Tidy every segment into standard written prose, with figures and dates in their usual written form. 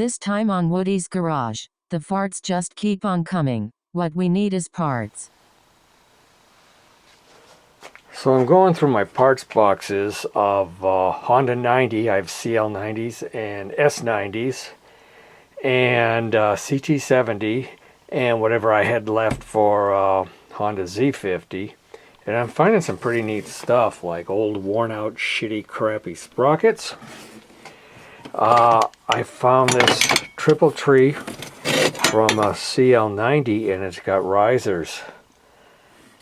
This time on Woody's Garage, the farts just keep on coming. What we need is parts. So I'm going through my parts boxes of Honda 90. I have CL90s and S90s and CT70 and whatever I had left for Honda Z50. And I'm finding some pretty neat stuff, like old worn out shitty crappy sprockets. I found this triple tree from a CL90 and it's got risers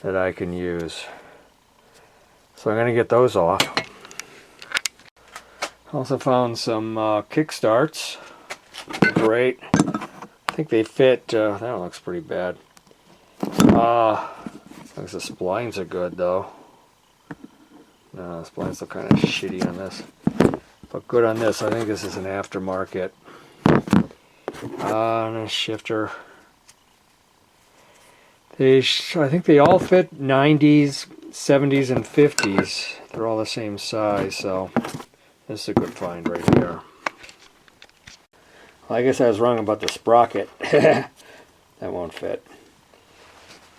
that I can use. So I'm going to get those off. Also found some kickstarts. Great. I think they fit. That one looks pretty bad. Looks the splines are good though. No, the splines look kind of shitty on this. But good on this. I think this is an aftermarket. And a shifter. I think they all fit 90s, 70s, and 50s. They're all the same size, so this is a good find right here. Well, I guess I was wrong about the sprocket. That won't fit.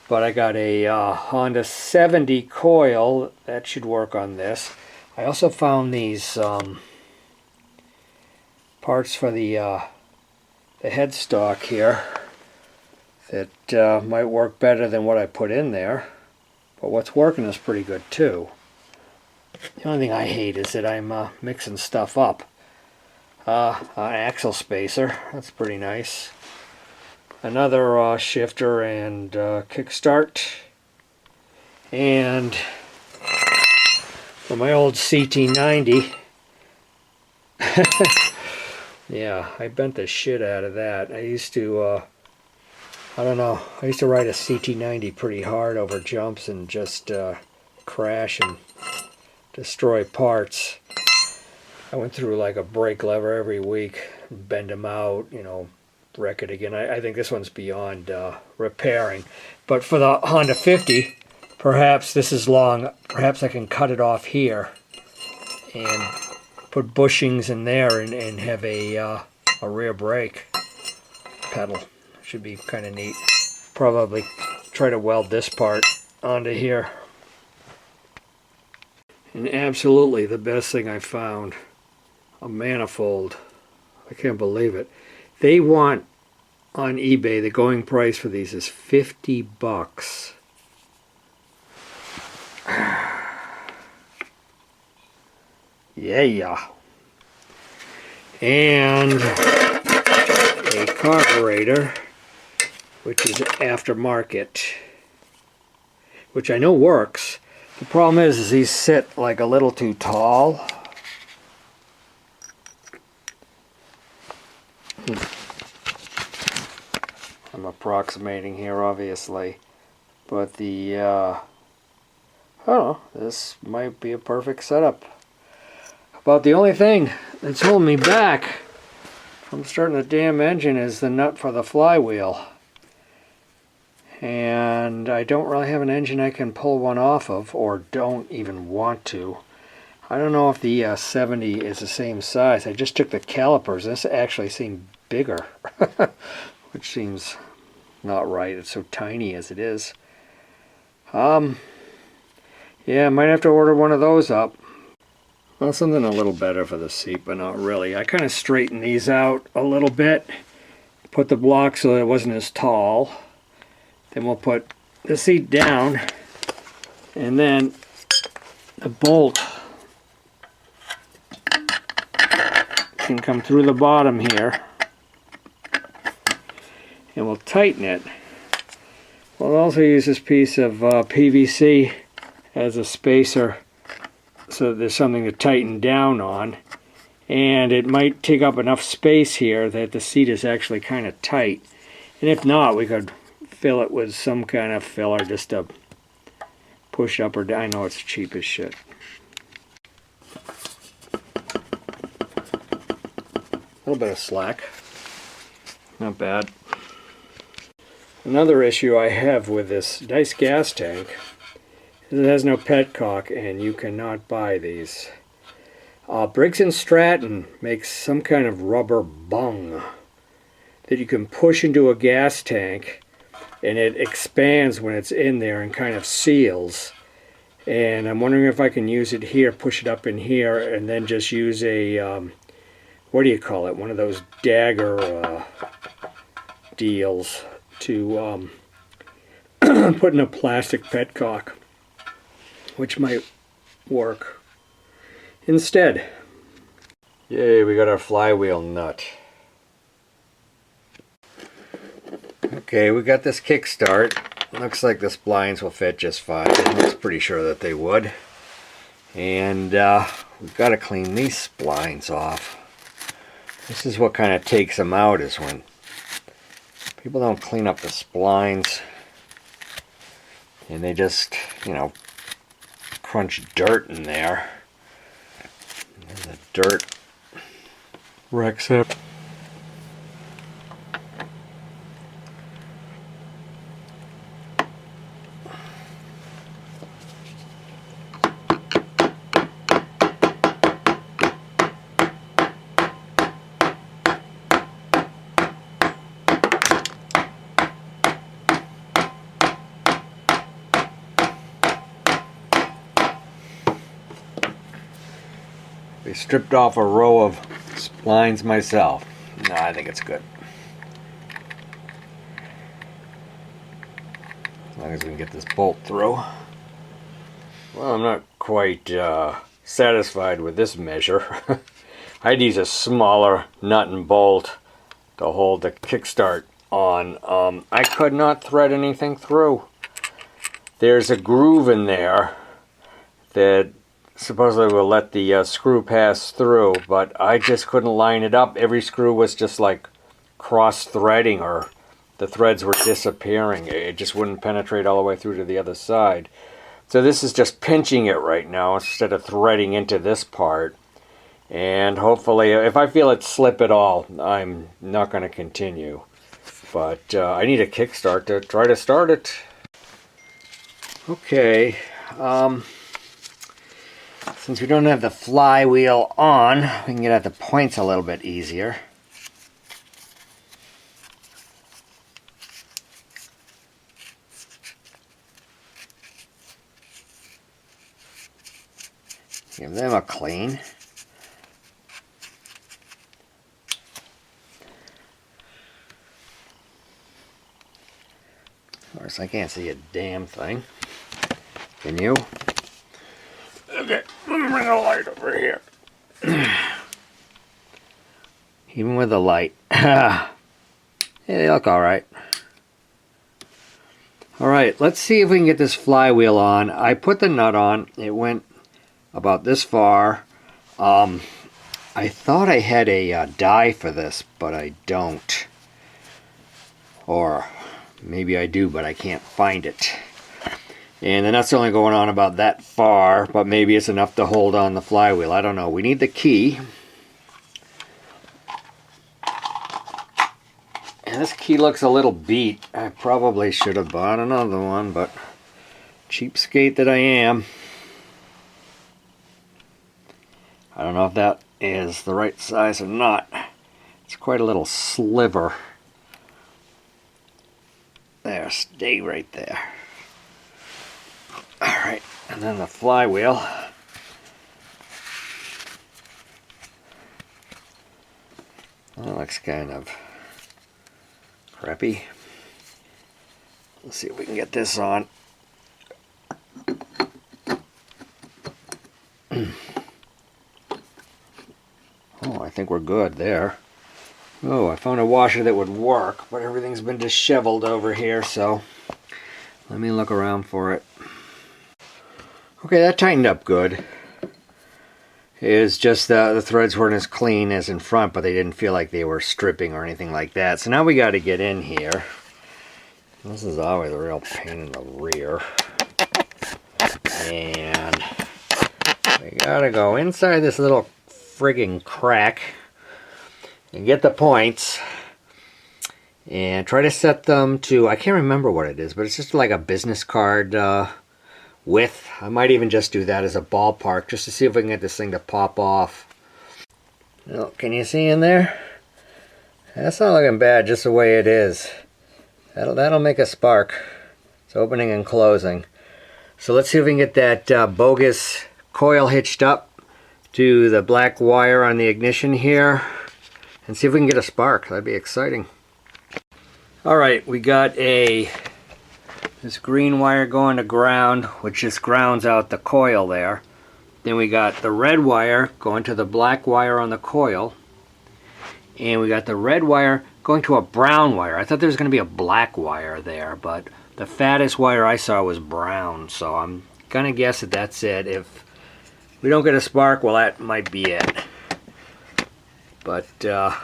But I got a Honda 70 coil. That should work on this. I also found these parts for the headstock here that might work better than what I put in there. But what's working is pretty good too. The only thing I hate is that I'm mixing stuff up. An axle spacer, that's pretty nice. Another shifter and kickstart. And for my old CT90, yeah, I bent the shit out of that. I used to, I don't know, I used to ride a CT90 pretty hard over jumps and just crash and destroy parts. I went through like a brake lever every week, bend them out, you know, wreck it again. I think this one's beyond repairing. But for the Honda 50, perhaps this is long. Perhaps I can cut it off here and put bushings in there and have a rear brake pedal. Should be kind of neat. Probably try to weld this part onto here. And absolutely the best thing I found, a manifold. I can't believe it. They want on eBay, the going price for these is $50. Yeah. And a carburetor, which is aftermarket, which I know works. The problem is these sit like a little too tall. I'm approximating here, obviously, but the I don't know, this might be a perfect setup. About the only thing that's holding me back from starting the damn engine is the nut for the flywheel. And I don't really have an engine I can pull one off of, or don't even want to. I don't know if the 70 is the same size. I just took the calipers. This actually seemed bigger, which seems not right. It's so tiny as it is. Yeah, I might have to order one of those up. Well, something a little better for the seat, but not really. I kind of straightened these out a little bit. Put the block so that it wasn't as tall. Then we'll put the seat down, and then the bolt can come through the bottom here, and we'll tighten it. We'll also use this piece of PVC as a spacer so that there's something to tighten down on, and it might take up enough space here that the seat is actually kind of tight. And if not, we could fill it with some kind of filler just to push up or down. I know it's cheap as shit. A little bit of slack. Not bad. Another issue I have with this nice gas tank is it has no petcock, and you cannot buy these. Briggs & Stratton makes some kind of rubber bung that you can push into a gas tank, and it expands when it's in there and kind of seals. And I'm wondering if I can use it here, push it up in here, and then just use a, what do you call it, one of those dagger deals to put in a plastic petcock, which might work instead. Yay, we got our flywheel nut. Okay, we got this kickstart. Looks like the splines will fit just fine. I was pretty sure that they would. And we've got to clean these splines off. This is what kind of takes them out, is when people don't clean up the splines and they just, you know, crunch dirt in there. And the dirt wrecks it. I stripped off a row of splines myself. No, I think it's good. As long as we can get this bolt through. Well, I'm not quite satisfied with this measure. I'd use a smaller nut and bolt to hold the kickstart on. I could not thread anything through. There's a groove in there that supposedly will let the screw pass through, but I just couldn't line it up. Every screw was just like cross-threading, or the threads were disappearing. It just wouldn't penetrate all the way through to the other side. So this is just pinching it right now instead of threading into this part. And hopefully, if I feel it slip at all, I'm not going to continue. But I need a kickstart to try to start it. Okay. Since we don't have the flywheel on, we can get at the points a little bit easier. Give them a clean. Of course, I can't see a damn thing. Can you? Okay, let me bring a light over here. Even with the light. Yeah, they look alright. Alright, let's see if we can get this flywheel on. I put the nut on. It went about this far. I thought I had a die for this, but I don't. Or maybe I do, but I can't find it. And the nut's only going on about that far, but maybe it's enough to hold on the flywheel. I don't know. We need the key. And this key looks a little beat. I probably should have bought another one, but cheapskate that I am. I don't know if that is the right size or not. It's quite a little sliver. There, stay right there. Alright, and then the flywheel. That looks kind of crappy. Let's see if we can get this on. Oh, I think we're good there. Oh, I found a washer that would work, but everything's been disheveled over here, so let me look around for it. Okay, that tightened up good. It's just the threads weren't as clean as in front, but they didn't feel like they were stripping or anything like that. So now we got to get in here. This is always a real pain in the rear. And we got to go inside this little friggin' crack and get the points and try to set them to, I can't remember what it is, but it's just like a business card width. I might even just do that as a ballpark just to see if we can get this thing to pop off. Well, can you see in there? That's not looking bad just the way it is. That'll make a spark. It's opening and closing. So let's see if we can get that bogus coil hitched up to the black wire on the ignition here and see if we can get a spark. That'd be exciting. Alright, we got this green wire going to ground, which just grounds out the coil there. Then we got the red wire going to the black wire on the coil. And we got the red wire going to a brown wire. I thought there was going to be a black wire there, but the fattest wire I saw was brown. So I'm going to guess that that's it. If we don't get a spark, well, that might be it. But let's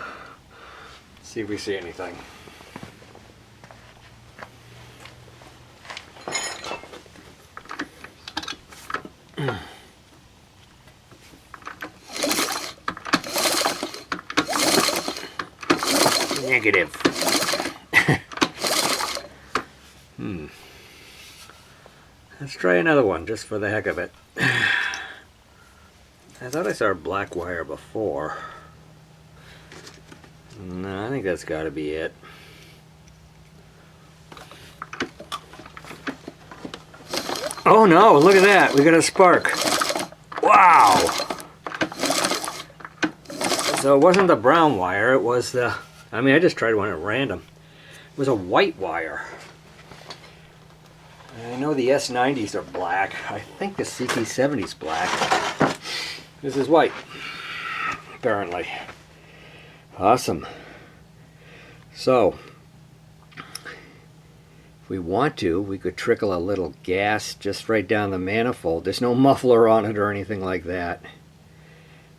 see if we see anything. Negative. Let's try another one just for the heck of it. I thought I saw a black wire before. No, I think that's got to be it. Oh no, look at that. We got a spark. Wow. So it wasn't the brown wire, it was the... I mean, I just tried one at random. It was a white wire. I know the S90s are black. I think the CT70 is black. This is white, apparently. Awesome. So, if we want to, we could trickle a little gas just right down the manifold. There's no muffler on it or anything like that.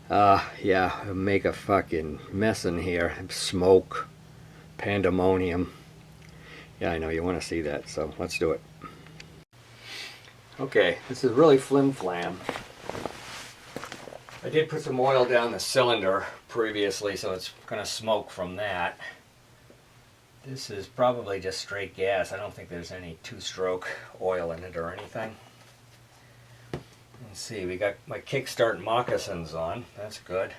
Yeah, make a fucking mess in here. Smoke, pandemonium. Yeah, I know you want to see that, so let's do it. Okay, this is really flim-flam. I did put some oil down the cylinder previously, so it's going to smoke from that. This is probably just straight gas. I don't think there's any two-stroke oil in it or anything. Let's see, we got my kickstart moccasins on. That's good.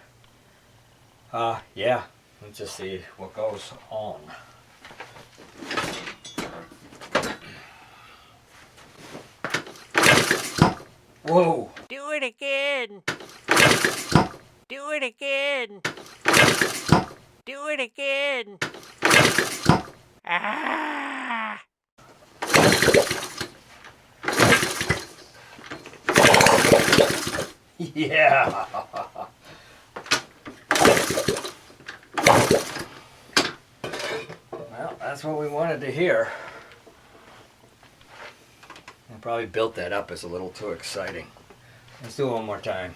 Yeah, let's just see what goes on. Whoa! Do it again! Do it again! Do it again! Ah! Yeah! Well, that's what we wanted to hear. I probably built that up as a little too exciting. Let's do it one more time.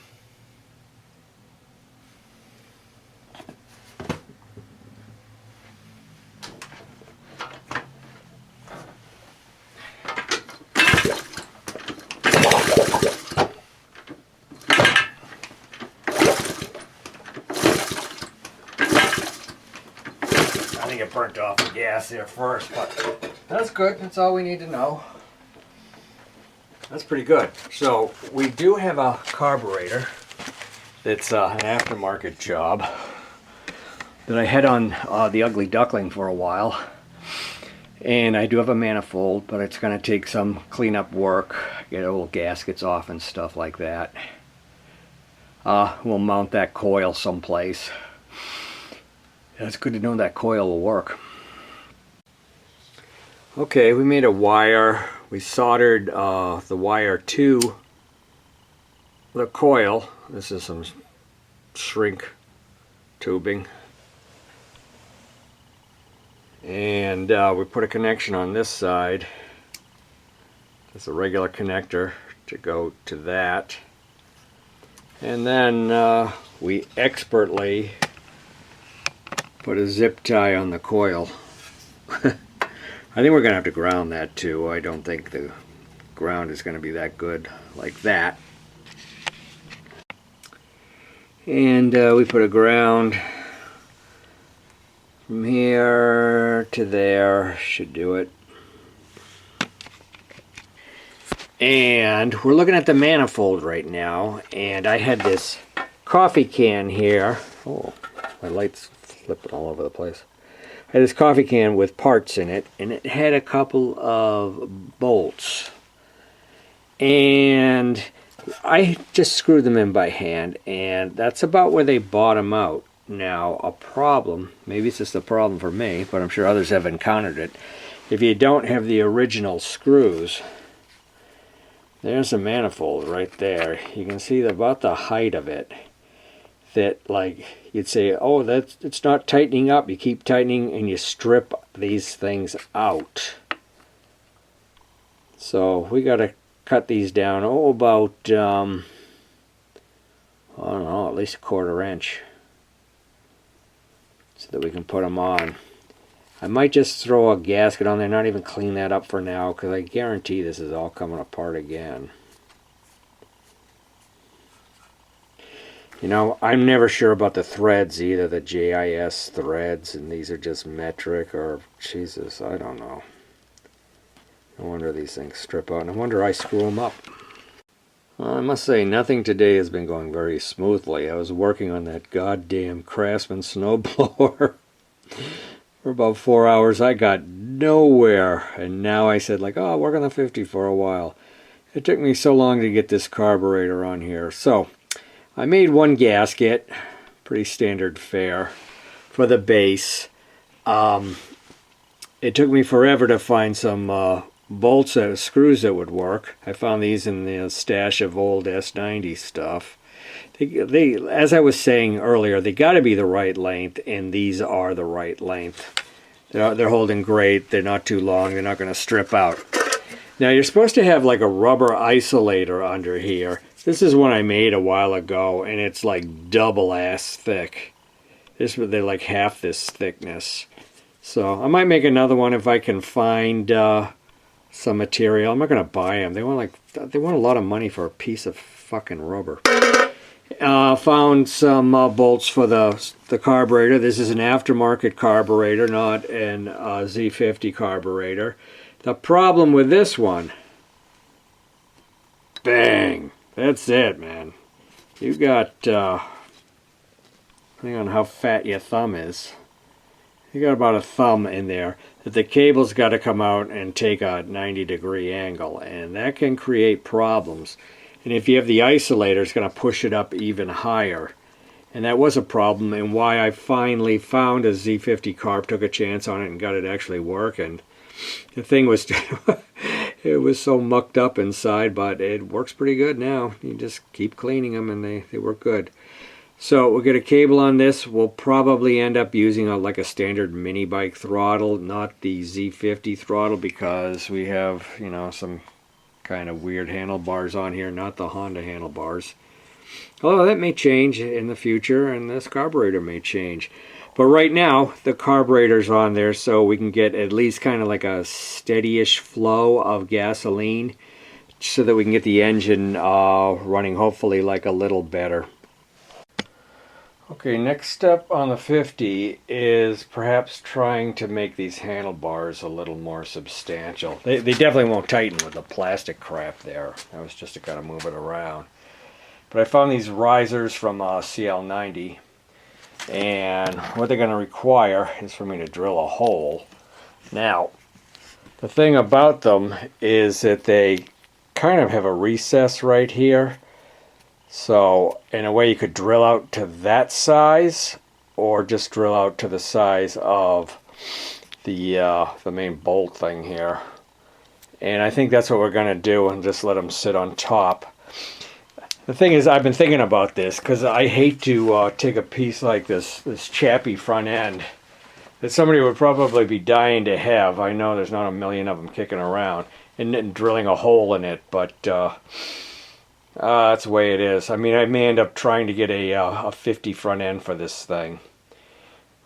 I think it burnt off the gas there first, but that's good. That's all we need to know. That's pretty good. So we do have a carburetor that's an aftermarket job that I had on the Ugly Duckling for a while. And I do have a manifold, but it's going to take some cleanup work, get old gaskets off and stuff like that. We'll mount that coil someplace. It's good to know that coil will work. Okay, we made a wire. We soldered the wire to the coil. This is some shrink tubing. And we put a connection on this side. It's a regular connector to go to that. And then we expertly put a zip tie on the coil. I think we're going to have to ground that too. I don't think the ground is going to be that good like that. And we put a ground from here to there. Should do it. And we're looking at the manifold right now, and I had this coffee can here. Oh, my light's flipping all over the place. I had this coffee can with parts in it, and it had a couple of bolts. And I just screwed them in by hand, and that's about where they bottom out. Now, a problem, maybe it's just a problem for me, but I'm sure others have encountered it. If you don't have the original screws, there's a manifold right there. You can see about the height of it. That, like, you'd say, oh, it's not tightening up. You keep tightening and you strip these things out. So we got to cut these down, about, I don't know, at least a 1/4 inch. So that we can put them on. I might just throw a gasket on there, not even clean that up for now, because I guarantee this is all coming apart again. You know, I'm never sure about the threads either, the JIS threads, and these are just metric, or Jesus, I don't know. No wonder these things strip out, and I wonder I screw them up. Well, I must say, nothing today has been going very smoothly. I was working on that goddamn Craftsman snowblower for about 4 hours. I got nowhere, and now I said, like, oh, I'll work on the 50 for a while. It took me so long to get this carburetor on here. So, I made one gasket, pretty standard fare, for the base. It took me forever to find some bolts, screws that would work. I found these in the stash of old S90 stuff. They, as I was saying earlier, they got to be the right length, and these are the right length. They're holding great. They're not too long. They're not going to strip out. Now, you're supposed to have like a rubber isolator under here. This is one I made a while ago, and it's like double ass thick. They're like half this thickness. So I might make another one if I can find some material. I'm not going to buy them. They want a lot of money for a piece of fucking rubber. Found some bolts for the carburetor. This is an aftermarket carburetor, not an Z50 carburetor. The problem with this one, bang, that's it, man. You got, depending on how fat your thumb is, you got about a thumb in there, that the cable's got to come out and take a 90-degree angle, and that can create problems. And if you have the isolator, it's going to push it up even higher. And that was a problem, and why I finally found a Z50 carb, took a chance on it and got it actually working. The thing was, it was so mucked up inside, but it works pretty good now. You just keep cleaning them and they work good. So we'll get a cable on this. We'll probably end up using like a standard mini bike throttle, not the Z50 throttle, because we have, you know, some kind of weird handlebars on here, not the Honda handlebars. Although that may change in the future, and this carburetor may change. But right now, the carburetor's on there, so we can get at least kind of like a steady-ish flow of gasoline, so that we can get the engine running hopefully like a little better. Okay, next step on the 50 is perhaps trying to make these handlebars a little more substantial. They definitely won't tighten with the plastic crap there. That was just to kind of move it around. But I found these risers from CL90. And what they're going to require is for me to drill a hole. Now, the thing about them is that they kind of have a recess right here. So, in a way, you could drill out to that size, or just drill out to the size of the main bolt thing here. And I think that's what we're going to do, and just let them sit on top. The thing is, I've been thinking about this, because I hate to take a piece like this chappy front end that somebody would probably be dying to have. I know there's not a million of them kicking around, and drilling a hole in it, but that's the way it is. I mean, I may end up trying to get a 50 front end for this thing,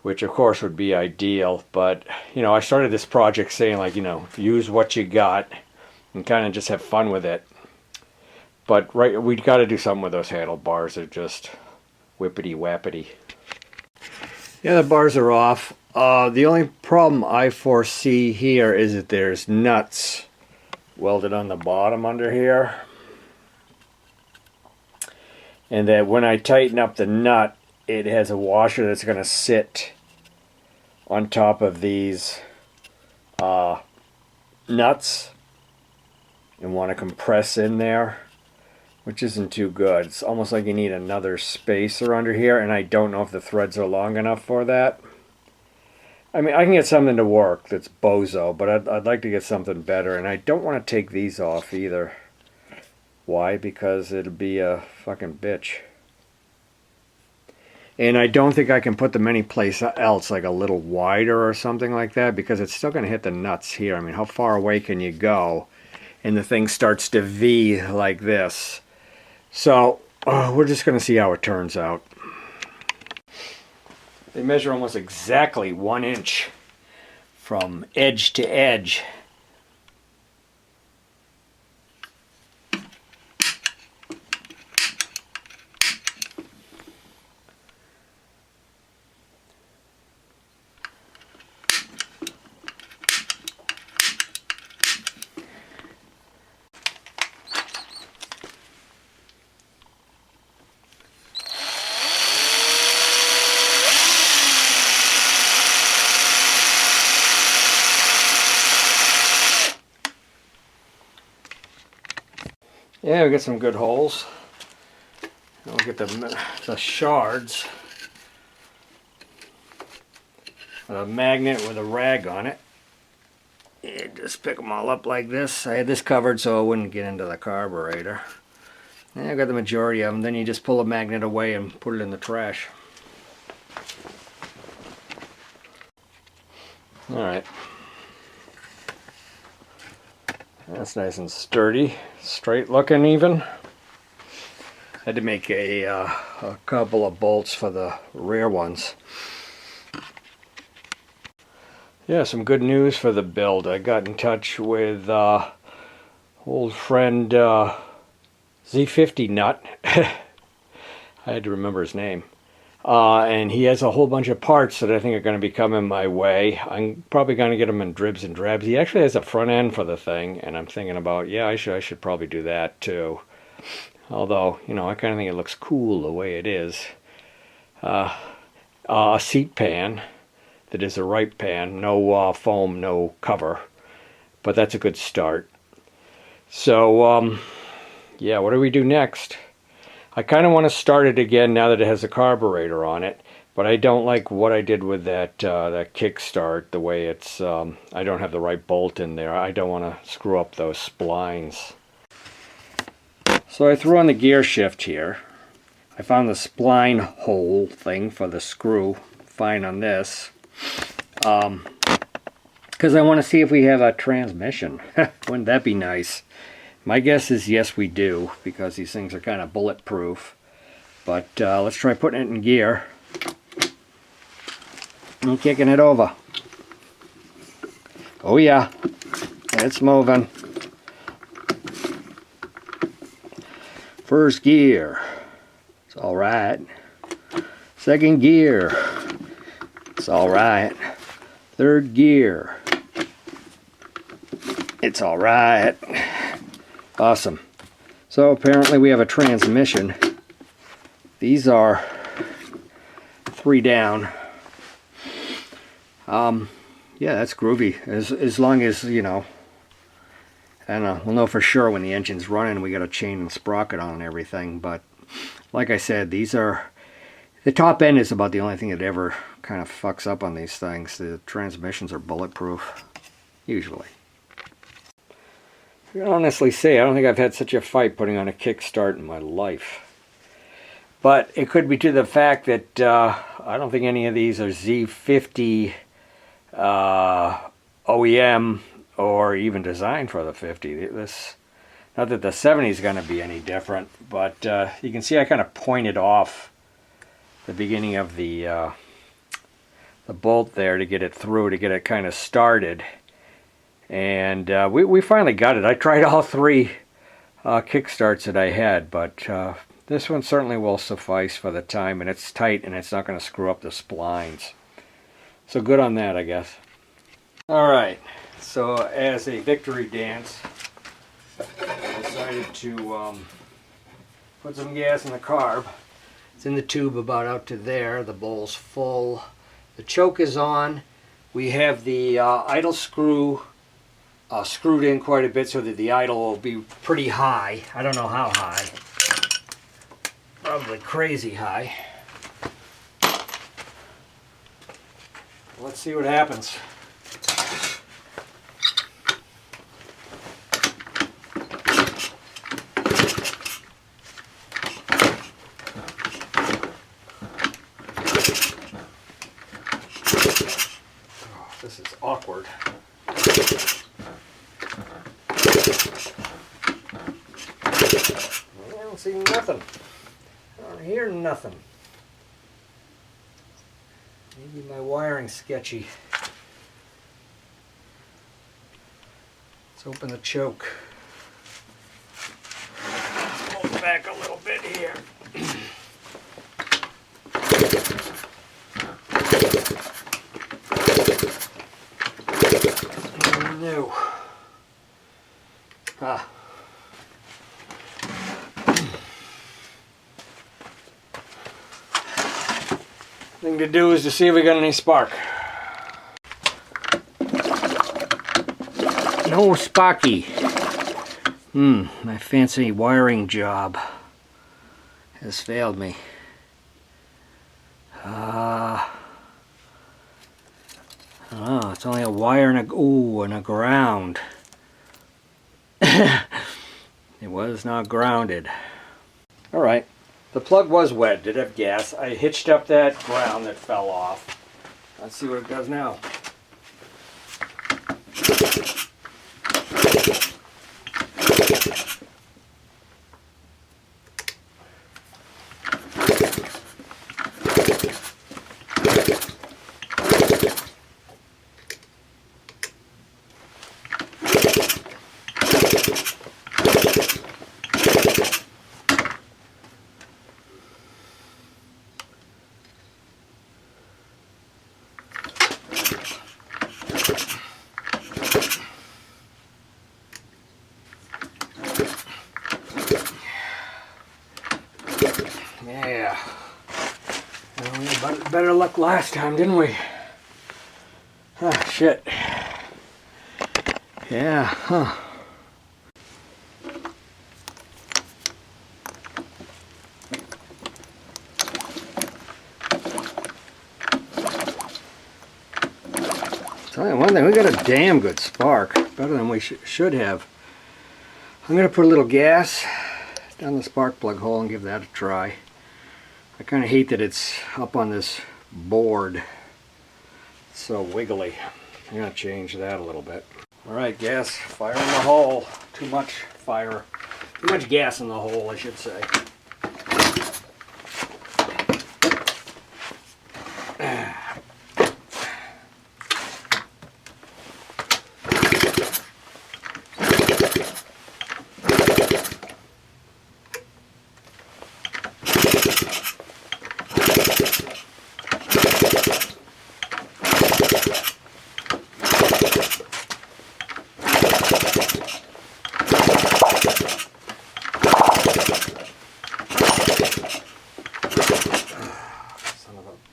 which of course would be ideal, but, you know, I started this project saying, like, you know, use what you got and kind of just have fun with it. But right, we got to do something with those handlebars. They're just whippity-wappity. Yeah, the bars are off. The only problem I foresee here is that there's nuts welded on the bottom under here. And that when I tighten up the nut, it has a washer that's going to sit on top of these nuts and want to compress in there, which isn't too good. It's almost like you need another spacer under here, and I don't know if the threads are long enough for that. I mean, I can get something to work that's bozo, but I'd like to get something better, and I don't want to take these off either. Why? Because it'll be a fucking bitch. And I don't think I can put them any place else, like a little wider or something like that, because it's still going to hit the nuts here. I mean, how far away can you go? And the thing starts to V like this. So, we're just going to see how it turns out. They measure almost exactly 1 inch from edge to edge. Yeah, we got some good holes. We'll get the shards. A magnet with a rag on it. And just pick them all up like this. I had this covered so it wouldn't get into the carburetor. And I got the majority of them. Then you just pull the magnet away and put it in the trash. Alright. That's nice and sturdy, straight looking even. Had to make a couple of bolts for the rear ones. Yeah, some good news for the build. I got in touch with old friend Z50 Nut. I had to remember his name. And he has a whole bunch of parts that I think are going to be coming my way. I'm probably going to get them in dribs and drabs. He actually has a front end for the thing, and I'm thinking about, yeah, I should probably do that too. Although, you know, I kind of think it looks cool the way it is. A seat pan that is a right pan, no foam, no cover, but that's a good start. So, yeah, what do we do next? I kind of want to start it again now that it has a carburetor on it, but I don't like what I did with that kickstart, the way it's, I don't have the right bolt in there. I don't want to screw up those splines. So I threw on the gear shift here. I found the spline hole thing for the screw fine on this. Because I want to see if we have a transmission. Wouldn't that be nice? My guess is yes we do, because these things are kind of bulletproof. But let's try putting it in gear. And kicking it over. Oh yeah, it's moving. First gear, it's alright. Second gear, it's alright. Third gear, it's alright. Awesome. So apparently we have a transmission. These are 3 down. Yeah, that's groovy. As long as, you know, I don't know, we'll know for sure when the engine's running. We got a chain and sprocket on and everything. But like I said, these are, the top end is about the only thing that ever kind of fucks up on these things. The transmissions are bulletproof, usually. I can honestly say I don't think I've had such a fight putting on a kickstart in my life. But it could be to the fact that I don't think any of these are Z50 OEM or even designed for the 50. Not that the 70 is going to be any different, but you can see I kind of pointed off the beginning of the bolt there to get it through, to get it kind of started. And we finally got it. I tried all 3 kickstarts that I had, but this one certainly will suffice for the time, and it's tight and it's not going to screw up the splines. So good on that, I guess. Alright, so as a victory dance, decided to put some gas in the carb. It's in the tube about out to there. The bowl's full. The choke is on. We have the idle screw screwed in quite a bit so that the idle will be pretty high. I don't know how high. Probably crazy high. Let's see what happens. Oh, this is awkward. I don't see nothing. I don't hear nothing. Maybe my wiring's sketchy. Let's open the choke. Pull it back a little bit here. No. Ah. Thing to do is to see if we got any spark. No sparky. My fancy wiring job has failed me. Oh, it's only a wire and a ground. It was not grounded. All right. The plug was wet, did have gas. I hitched up that ground that fell off. Let's see what it does now. Yeah. Well, we had better luck last time, didn't we? Ah, shit. Yeah, huh. Tell you one thing, we got a damn good spark. Better than we should have. I'm going to put a little gas down the spark plug hole and give that a try. I kind of hate that it's up on this board. It's so wiggly. I'm going to change that a little bit. Alright, gas, fire in the hole. Too much gas in the hole, I should say.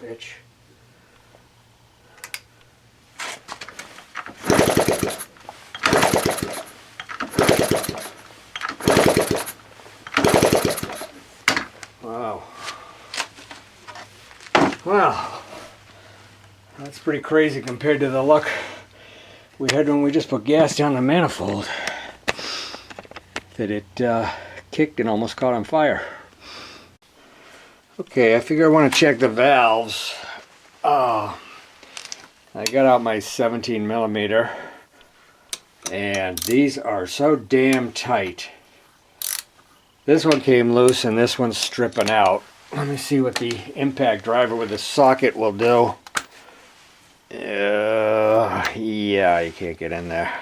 Bitch. Wow. Well, that's pretty crazy compared to the luck we had when we just put gas down the manifold. That it kicked and almost caught on fire. Okay, I figure I want to check the valves. I got out my 17 millimeter, and these are so damn tight. This one came loose and this one's stripping out. Let me see what the impact driver with the socket will do. Yeah, you can't get in there.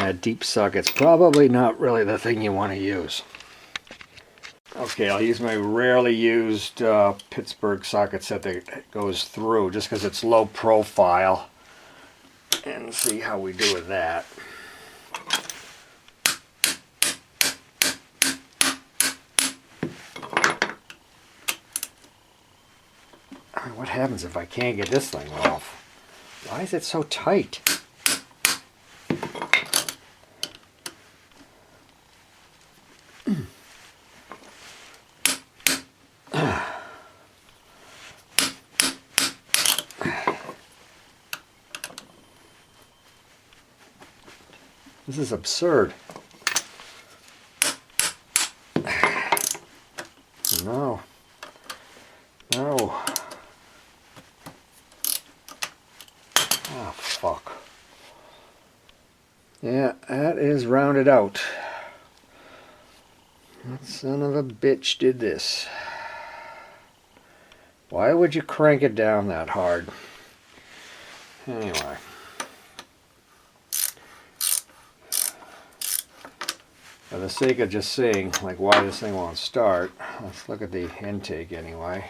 A deep socket's probably not really the thing you want to use. Okay, I'll use my rarely used Pittsburgh socket set that goes through just because it's low profile, and see how we do with that. What happens if I can't get this thing off? Why is it so tight? This is absurd. No. No. Oh, fuck. Yeah, that is rounded out. That son of a bitch did this. Why would you crank it down that hard? Anyway. For the sake of just seeing like why this thing won't start, let's look at the intake anyway.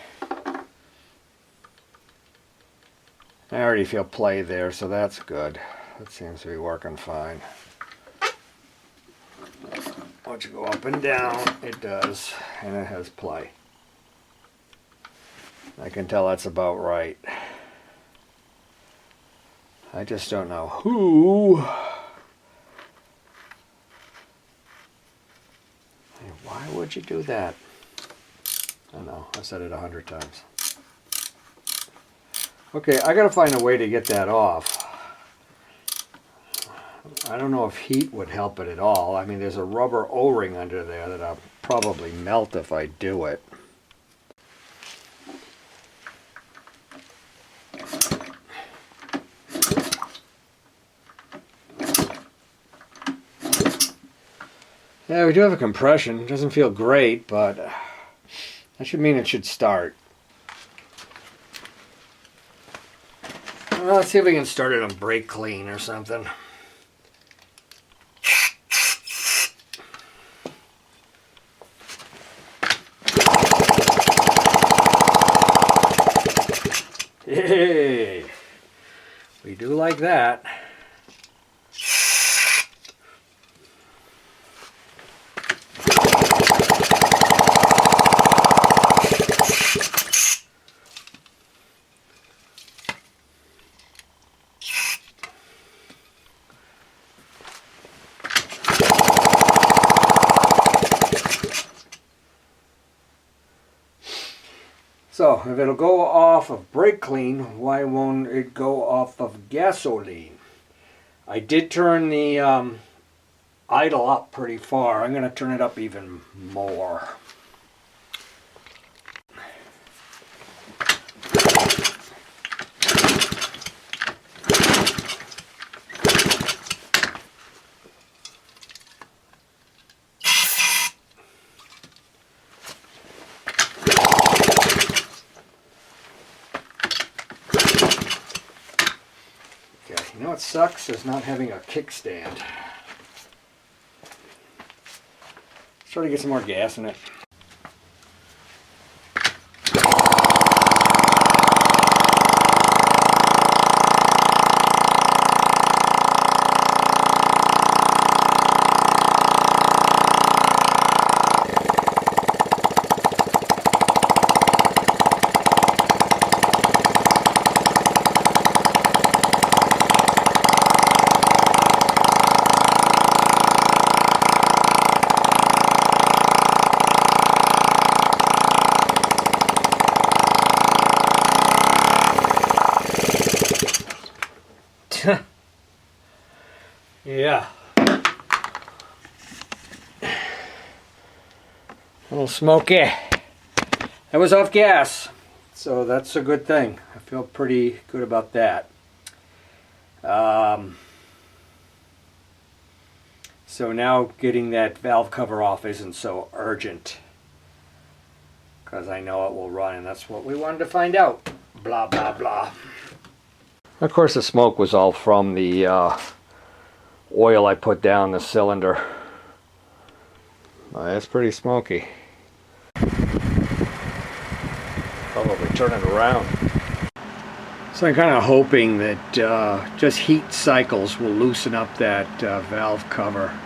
I already feel play there, so that's good. That seems to be working fine. Once you go up and down, it does, and it has play. I can tell that's about right. I just don't know who. Why would you do that? I know, I said it 100 times. Okay, I gotta find a way to get that off. I don't know if heat would help it at all. I mean, there's a rubber O-ring under there that I'll probably melt if I do it. Yeah, we do have a compression. It doesn't feel great, but that should mean it should start. Well, let's see if we can start it on brake clean or something. Hey, we do like that. So, if it'll go off of brake clean, why won't it go off of gasoline? I did turn the idle up pretty far. I'm going to turn it up even more. You know what sucks is not having a kickstand. Let's try to get some more gas in it. Yeah. A little smoky. That was off gas, so that's a good thing. I feel pretty good about that. So now getting that valve cover off isn't so urgent, because I know it will run, and that's what we wanted to find out. Blah, blah, blah. Of course, the smoke was all from the oil I put down the cylinder. It's pretty smoky. turn it around. So I'm kind of hoping that just heat cycles will loosen up that valve cover.